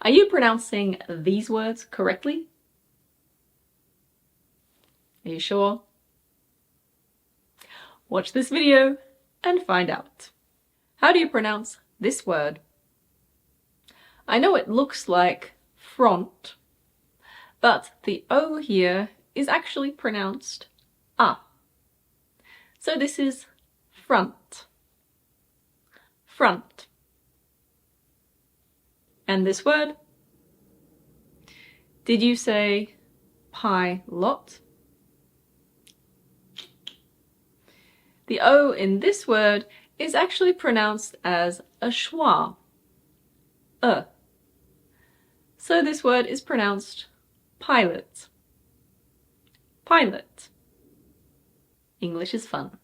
Are you pronouncing these words correctly? Are you sure? Watch this video and find out. How do you pronounce this word? I know it looks like front, but the O here is actually pronounced ah. So this is front. Front. And this word? Did you say pilot? The O in this word is actually pronounced as a schwa. So this word is pronounced pilot. Pilot. English is fun.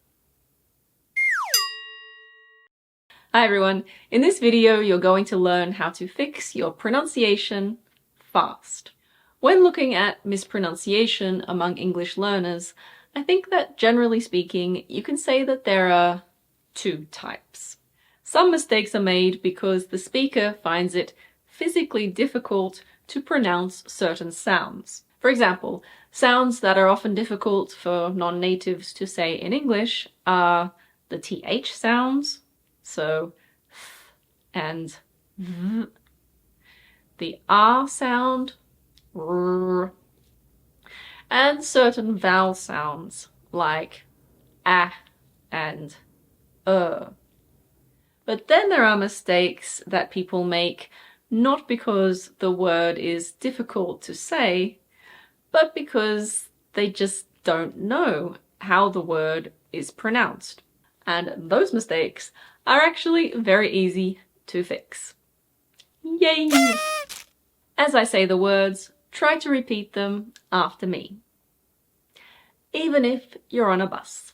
Hi everyone, in this video you're going to learn how to fix your pronunciation fast. When looking at mispronunciation among English learners, I think that generally speaking you can say that there are two types. Some mistakes are made because the speaker finds it physically difficult to pronounce certain sounds. For example, sounds that are often difficult for non-natives to say in English are the TH sounds, so th and v, the R sound, r, and certain vowel sounds like a and But then there are mistakes that people make not because the word is difficult to say, but because they just don't know how the word is pronounced. And those mistakes are actually very easy to fix. Yay! As I say the words, try to repeat them after me, even if you're on a bus.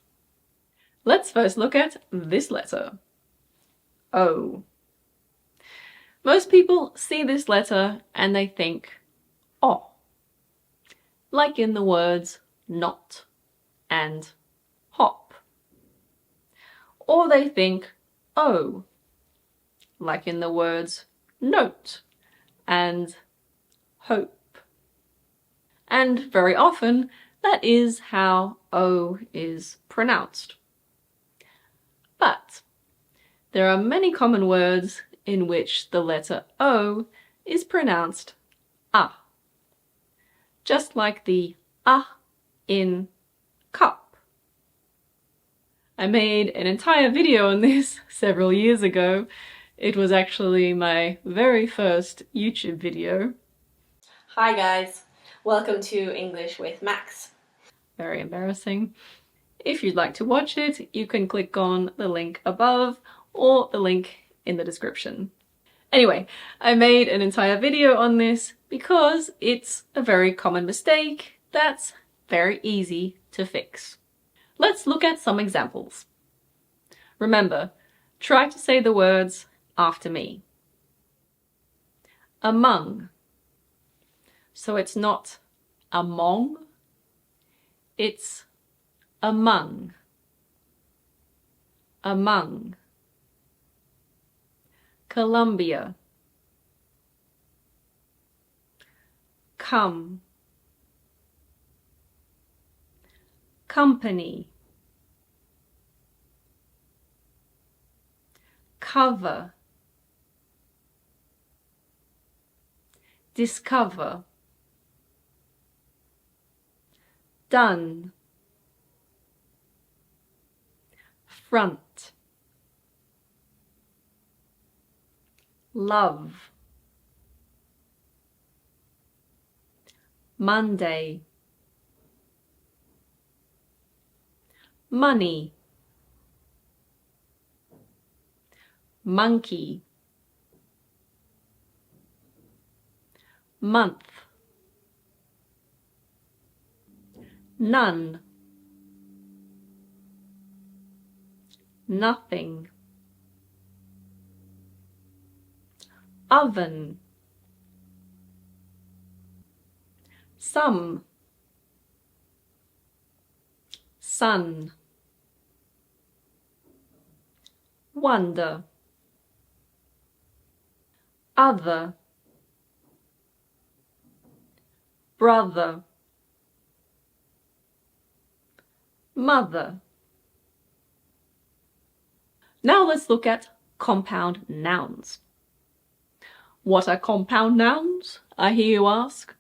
Let's first look at this letter, O. Most people see this letter and they think O, like in the words not and hop. Or they think O, like in the words note and hope. And very often that is how O is pronounced. But there are many common words in which the letter O is pronounced ah, just like the ah in cup. I made an entire video on this several years ago. It was actually my very first YouTube video. Hi guys, welcome to English with Max. Very embarrassing. If you'd like to watch it, you can click on the link above or the link in the description. Anyway, I made an entire video on this because it's a very common mistake that's very easy to fix. Let's look at some examples. Remember, try to say the words after me. Among. So it's not among, it's among. Among. Colombia. Come. Company. Cover. Discover. Done. Front. Love. Monday. Money. Monkey. Month. None. Nothing. Oven. Some. Sun. Wonder. Other. brother, mother. Now let's look at compound nouns. What are compound nouns, I hear you ask?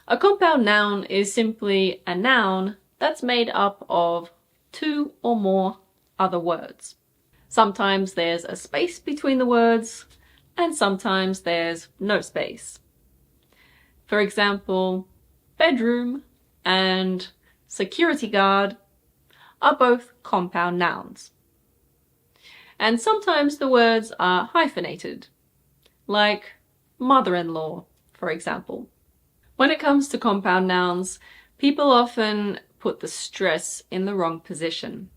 A compound noun is simply a noun that's made up of two or more other words. Sometimes there's a space between the words, and sometimes there's no space. For example, bedroom and security guard are both compound nouns. And sometimes the words are hyphenated, like mother-in-law, for example. When it comes to compound nouns, people often put the stress in the wrong position.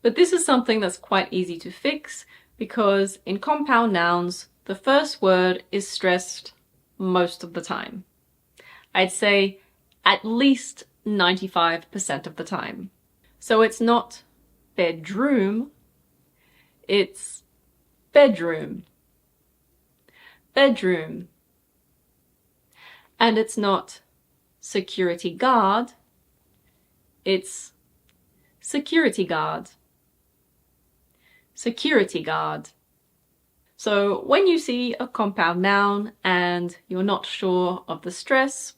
But this is something that's quite easy to fix because in compound nouns, the first word is stressed most of the time. I'd say at least 95% of the time. So it's not bedroom, it's bedroom. Bedroom. And it's not security guard, it's security guard. Security guard. So when you see a compound noun and you're not sure of the stress,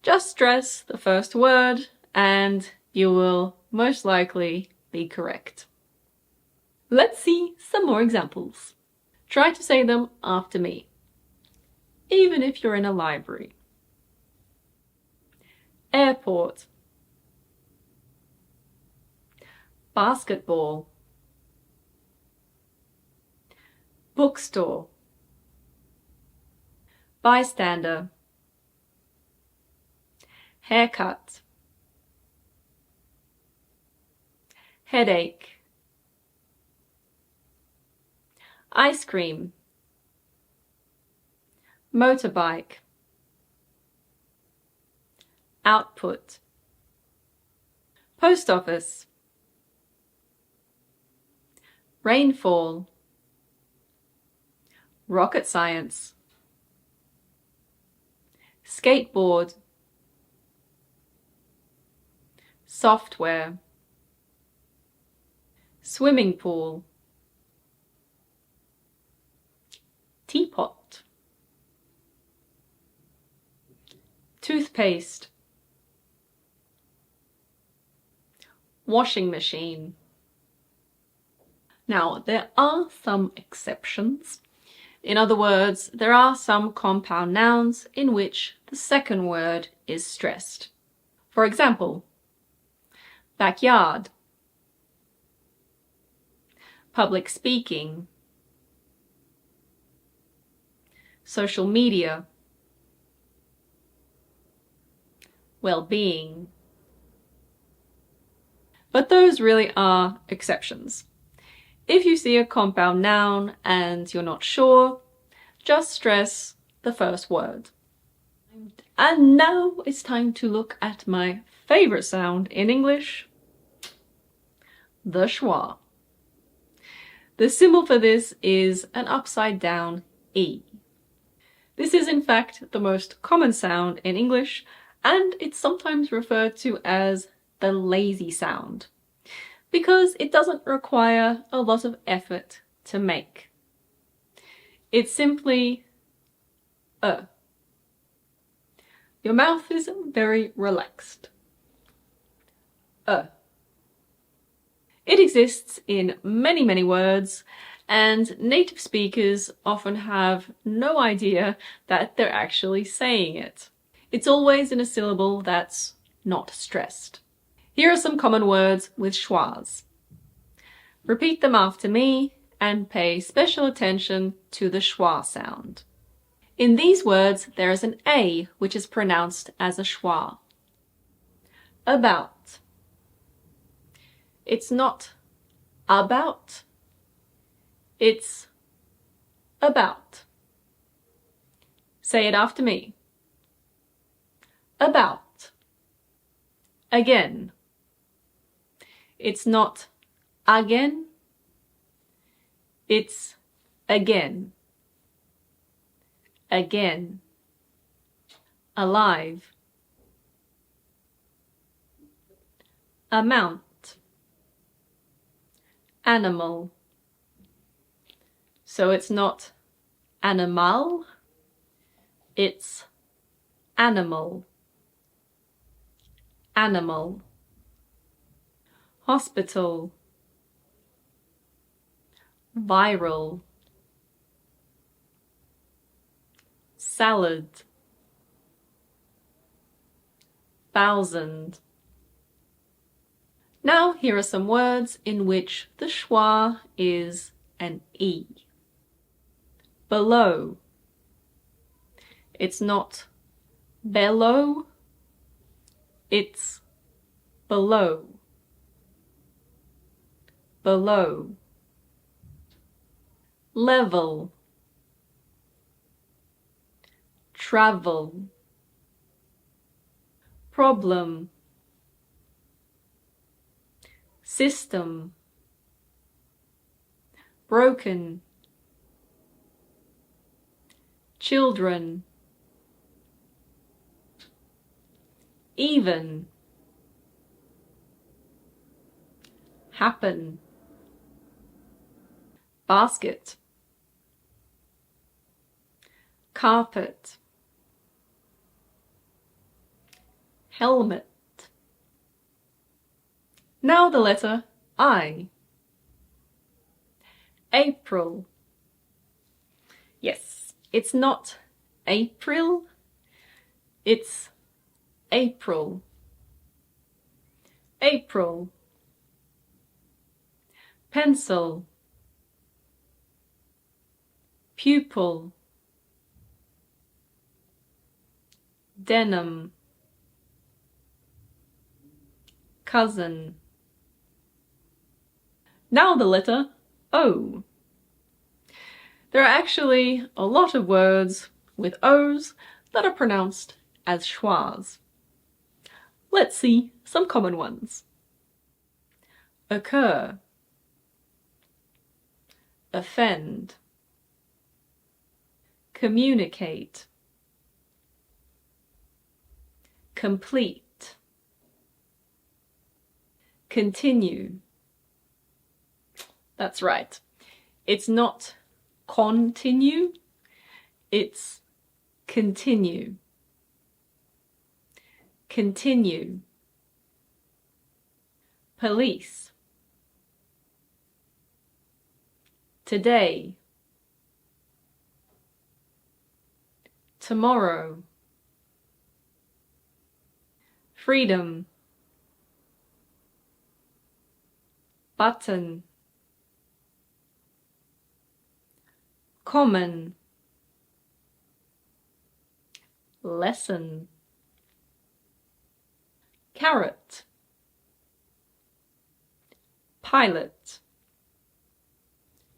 just stress the first word and you will most likely be correct. Let's see some more examples. Try to say them after me, even if you're in a library. Airport, basketball, bookstore, bystander, haircut, headache, ice cream, motorbike, output, post office, rainfall, rocket science, skateboard, software, swimming pool, teapot, toothpaste, washing machine. Now, there are some exceptions. In other words, there are some compound nouns in which the second word is stressed. For example, backyard, public speaking, social media, well-being. But those really are exceptions. If you see a compound noun and you're not sure, just stress the first word. And now it's time to look at my favorite sound in English, the schwa. The symbol for this is an upside down E. This is in fact the most common sound in English, and it's sometimes referred to as the lazy sound, because it doesn't require a lot of effort to make. It's simply Your mouth is very relaxed. It exists in many words, and native speakers often have no idea that they're actually saying it. It's always in a syllable that's not stressed. Here are some common words with schwas. Repeat them after me and pay special attention to the schwa sound. In these words, there is an A which is pronounced as a schwa. About. It's not about, it's about. Say it after me. About. Again. It's not again, it's again. Again. Alive. amount, animal. So it's not animal, it's animal, animal. Hospital, viral, salad, thousand. Now here are some words in which the schwa is an E. Below. It's not below, it's below. Below. Level. Travel. Problem. System. Broken. Children. Even. Happen. Basket. Carpet. Helmet. Now the letter I. April. Yes, it's not April, it's April. April. Pencil. Pupil. Denim. Cousin. Now the letter O. There are actually a lot of words with O's that are pronounced as schwas. Let's see some common ones. Occur. Offend. Communicate. Complete. Continue. That's right. It's not continue, it's continue. Continue. Police. Today. Tomorrow. Freedom. Button. Common. Lesson. Carrot. Pilot.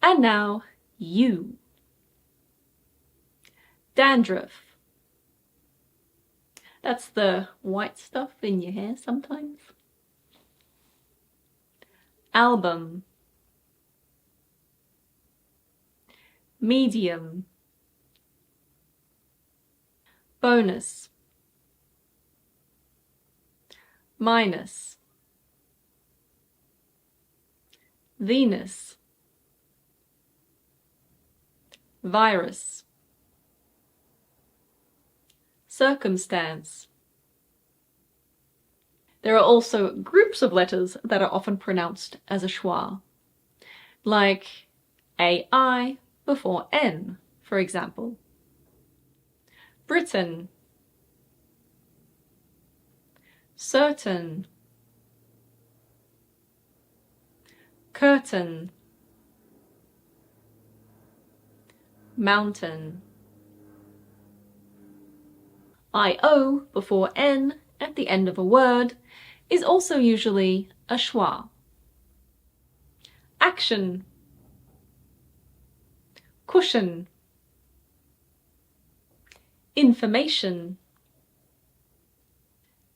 And now you. Dandruff. That's the white stuff in your hair sometimes. Album. Medium. Bonus. Minus. Venus. Virus. Circumstance. There are also groups of letters that are often pronounced as a schwa, like AI before N, for example. Britain. Certain. Curtain. Mountain. IO before N at the end of a word is also usually a schwa. Action. Cushion. Information.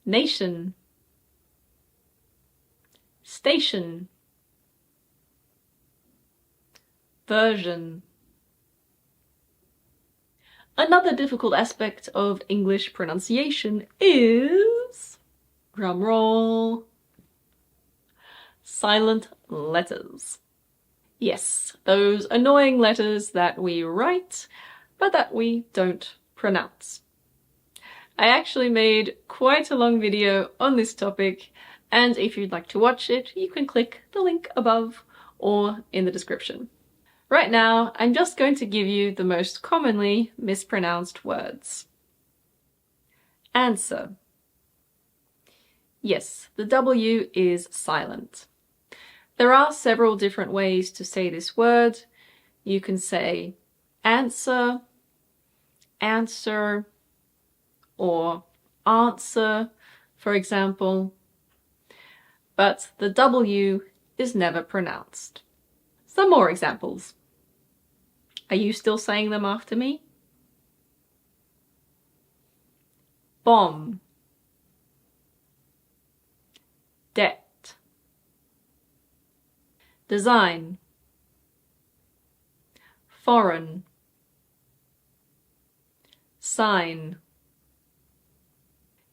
Nation. Station. Version. Another difficult aspect of English pronunciation is, drum roll, silent letters. Yes, those annoying letters that we write, but that we don't pronounce. I actually made quite a long video on this topic, and if you'd like to watch it, you can click the link above or in the description. Right now, I'm just going to give you the most commonly mispronounced words. Answer. Yes, the W is silent. There are several different ways to say this word. You can say answer, answer, or answer, for example. But the W is never pronounced. Some more examples. Are you still saying them after me? Bomb, debt, design, foreign, sign,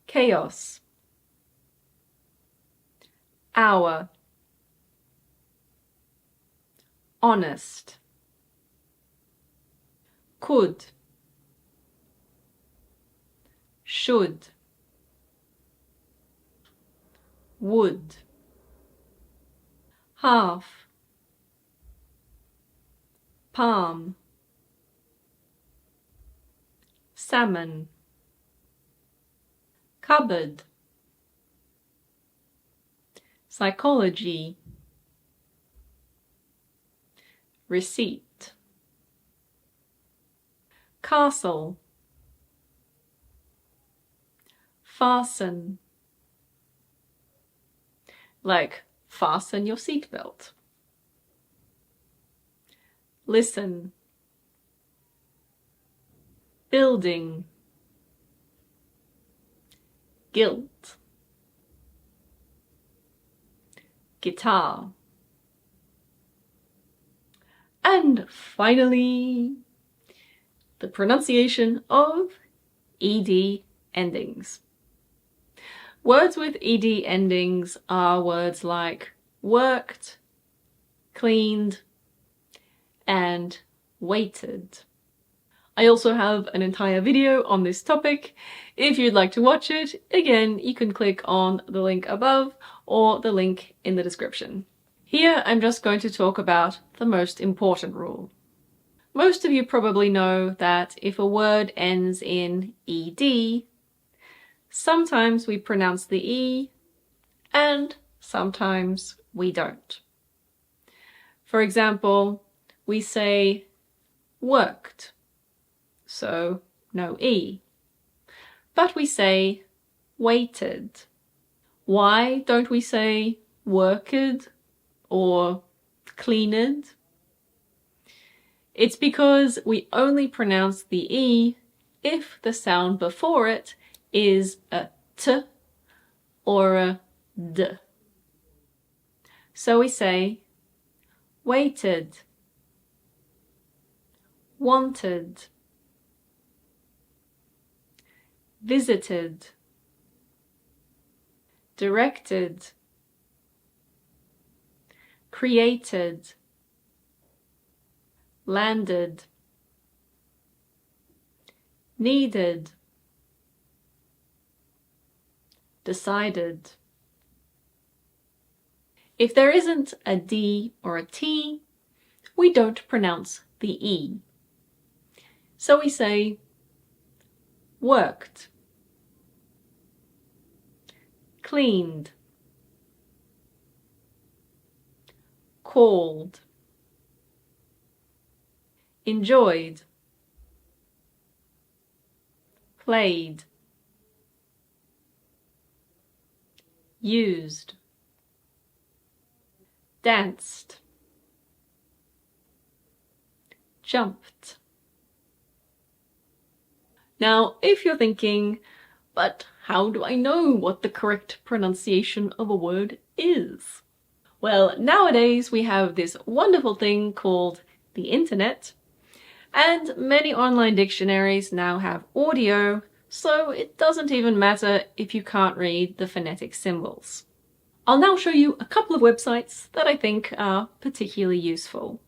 chaos, hour, honest, could, should, would, half, palm, salmon, cupboard, psychology, receipt, castle, fasten, like fasten your seatbelt, listen, building, guilt, guitar. And finally, the pronunciation of ed endings. Words with ed endings are words like worked, cleaned, and waited. I also have an entire video on this topic. If you'd like to watch it, again, you can click on the link above or the link in the description. Here, I'm just going to talk about the most important rule. Most of you probably know that if a word ends in ed, sometimes we pronounce the E and sometimes we don't. For example, we say worked, so no E. But we say waited. Why don't we say worked or cleaned? It's because we only pronounce the E if the sound before it is a T or a D. So we say waited, wanted, visited, directed, created, landed, needed, decided. If there isn't a D or a T, we don't pronounce the E. So we say worked, cleaned, called, enjoyed, played, used, danced, jumped. Now, if you're thinking, but how do I know what the correct pronunciation of a word is? Well, nowadays we have this wonderful thing called the internet, and many online dictionaries now have audio, so it doesn't even matter if you can't read the phonetic symbols. I'll now show you a couple of websites that I think are particularly useful.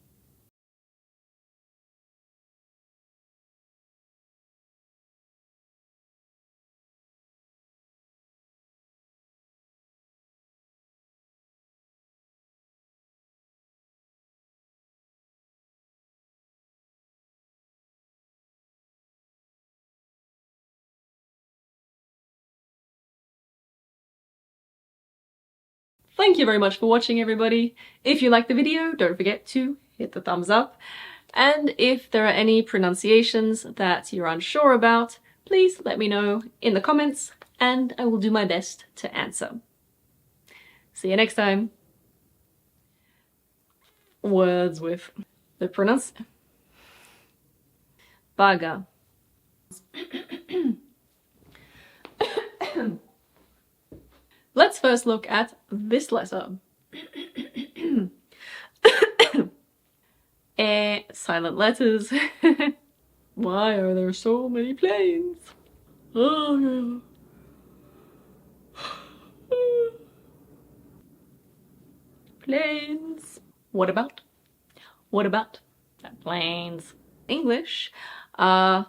Thank you very much for watching, everybody. If you liked the video, don't forget to hit the thumbs up. And if there are any pronunciations that you're unsure about, please let me know in the comments and I will do my best to answer. See you next time. Words with the Baga. Let's first look at this letter. Silent letters. Why are there so many planes? Oh, yeah. Planes. What about? What about? Planes. English. Okay.